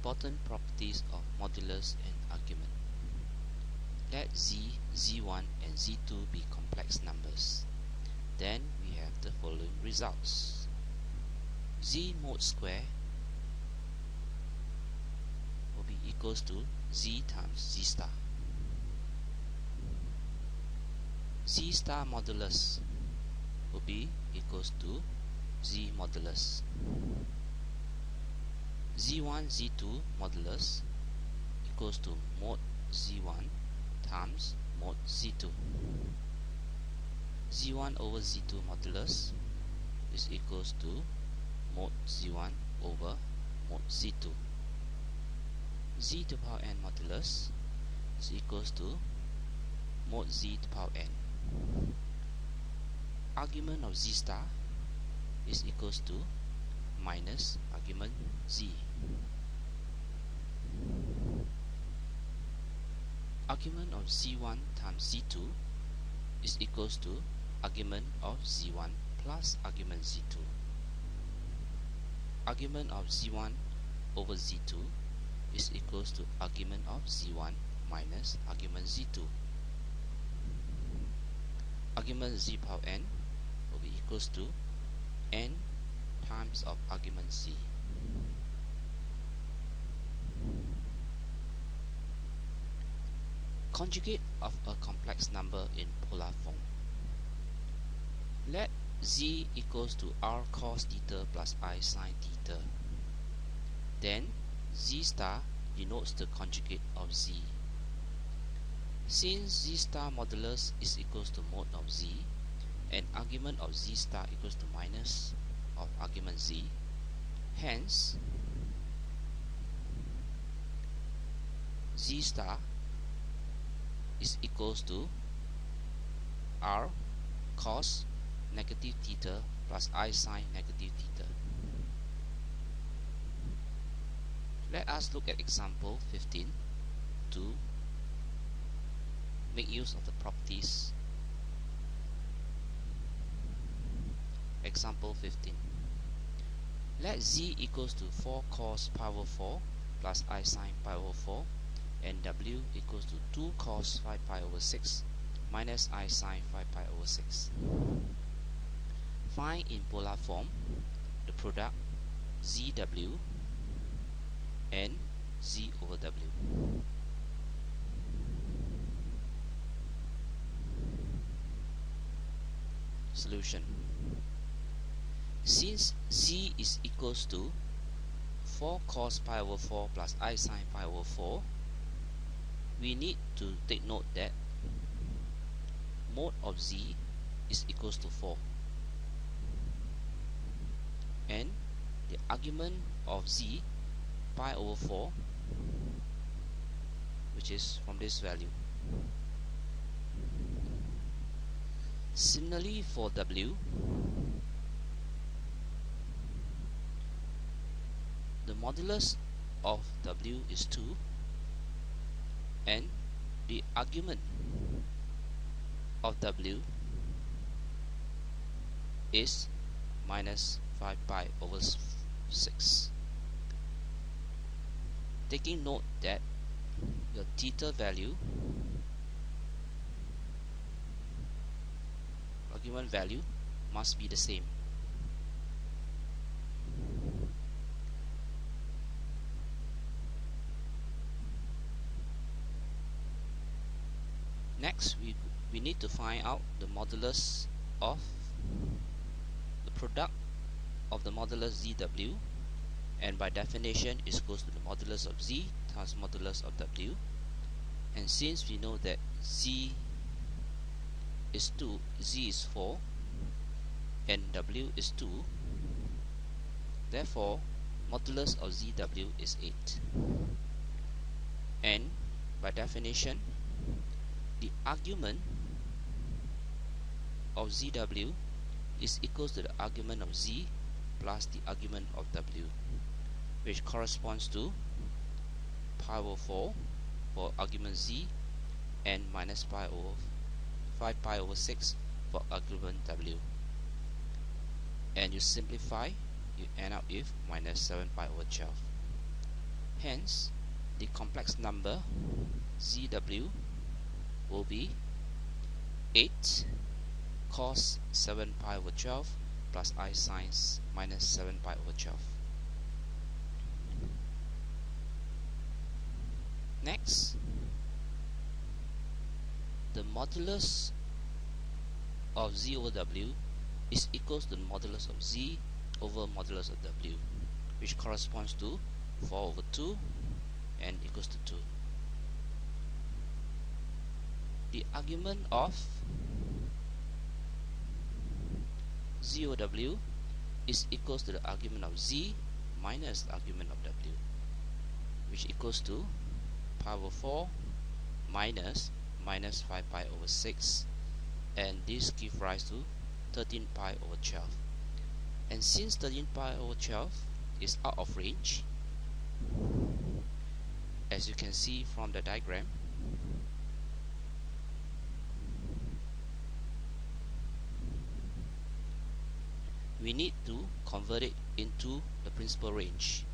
Important properties of modulus and argument. Let z, z1 and z2 be complex numbers. Then we have the following results. Z mod square will be equals to z times z star. Z star modulus will be equals to z modulus. Z1 Z2 modulus equals to mod Z1 times mod Z2. Z1 over Z2 modulus is equals to mod Z1 over mod Z2. Z to the power n modulus is equals to mod Z to the power n. Argument of Z star is equals to minus argument Z. Argument of Z1 times Z2 is equals to argument of Z1 plus argument Z2. Argument of Z1 over Z2 is equals to argument of Z1 minus argument Z2. Argument Z power n will be equals to n times of argument Z. Conjugate of a complex number in polar form. Let Z equals to R cos theta plus I sin theta. Then Z star denotes the conjugate of Z. Since Z star modulus is equals to mod of Z and argument of Z star equals to minus of argument Z, hence Z star is equals to R cos negative theta plus I sin negative theta. Let us look at example 15 to make use of the properties. Example 15. Let Z equals to 4 cos pi over 4 plus I sin pi over 4 and W equals to 2 cos 5 pi over 6 minus I sin 5 pi over 6. Find in polar form the product ZW and Z over W. Solution. Since Z is equals to 4 cos pi over 4 plus I sin pi over 4, we need to take note that mod of Z is equals to 4 and the argument of Z pi over 4, which is from this value. Similarly for W, the modulus of W is 2 and the argument of W is minus 5 pi over 6. Taking note that your theta value, argument value, must be the same. Next, we need to find out the modulus of the product of the modulus ZW, and by definition is equals to the modulus of Z times modulus of W. And since we know that Z is 2, Z is 4 and W is 2, therefore modulus of ZW is 8. And by definition, the argument of ZW is equals to the argument of Z plus the argument of W, which corresponds to pi over 4 for argument Z and minus pi over 5 pi over 6 for argument W. And you simplify, you end up with minus 7 pi over 12. Hence, the complex number ZW will be 8 cos 7 pi over 12 plus I sine minus 7 pi over 12. Next, the modulus of Z over W is equals to the modulus of Z over modulus of W, which corresponds to 4 over 2 and equals to 2. The argument of Z over W is equals to the argument of Z minus the argument of W, which equals to pi over 4 minus 5 pi over 6, and this gives rise to 13 pi over 12. And since 13 pi over 12 is out of range, as you can see from the diagram, we need to convert it into the principal range,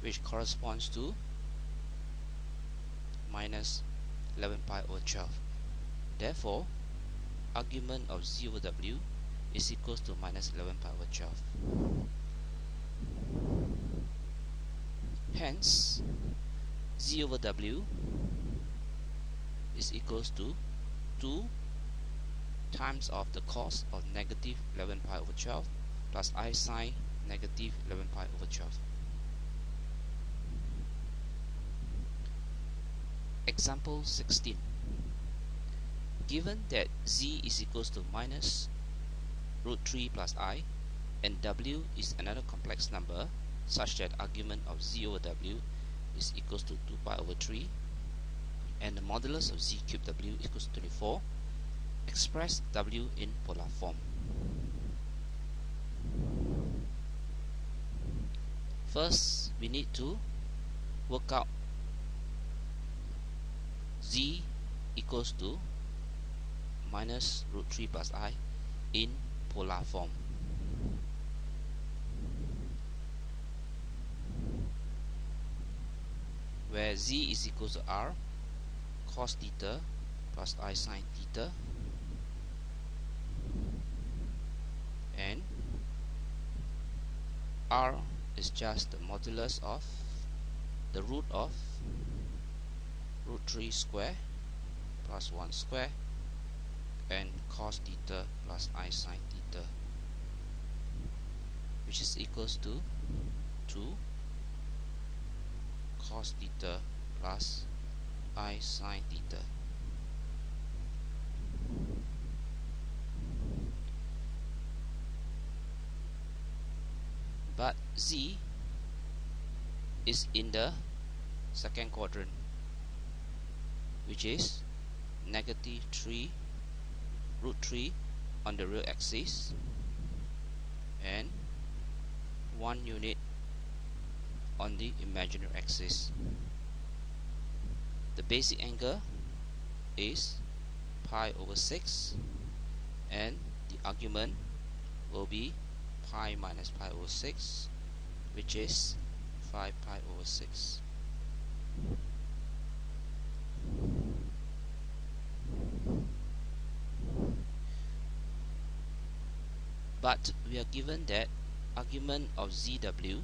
which corresponds to minus 11 pi over 12. Therefore, argument of Z over W is equals to minus 11 pi over 12. Hence, Z over W is equals to 2 times of the cos of negative 11 pi over 12 plus I sine negative 11 pi over 12. Example 16. Given that Z is equals to minus root 3 plus I and W is another complex number such that argument of Z over W is equals to 2 pi over 3 and the modulus of Z cubed W equals to 24, express W in polar form. First, we need to work out Z equals to minus root 3 plus I in polar form. Where Z is equals to R cos theta plus I sine theta, and R is just the modulus of the root of root 3 square plus 1 square and cos theta plus I sine theta, which is equals to 2 cos theta plus I sine theta. But Z is in the second quadrant, which is negative 3 root 3 on the real axis and 1 unit on the imaginary axis. The basic angle is pi over 6 and the argument will be pi minus pi over 6, which is 5 pi over 6. But we are given that argument of ZW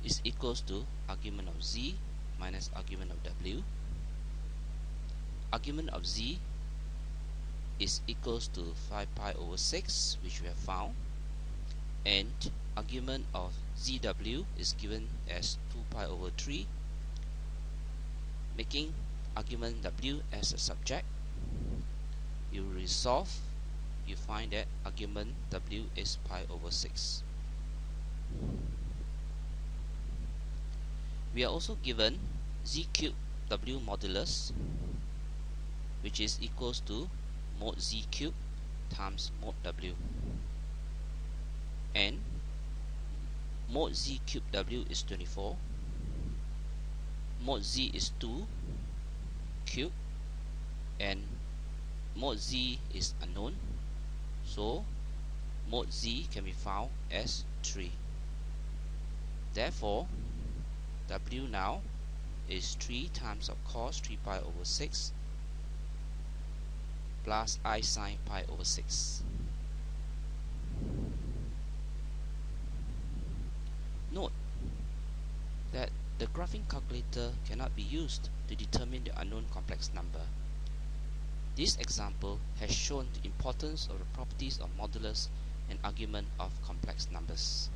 is equals to argument of Z minus argument of W. Argument of Z is equals to 5 pi over 6, which we have found, and argument of ZW is given as 2 pi over 3, making argument W as a subject. You resolve, you find that argument W is pi over 6. We are also given Z cubed W modulus, which is equals to mod Z cubed times mod W, and mod Z cubed W is 24, mod Z is 2 cube, and mod Z is unknown, so mod Z can be found as 3. Therefore, W now is 3 times of cos 3 pi over 6 plus I sine pi over 6. Note that the graphing calculator cannot be used to determine the unknown complex number. This example has shown the importance of the properties of modulus and argument of complex numbers.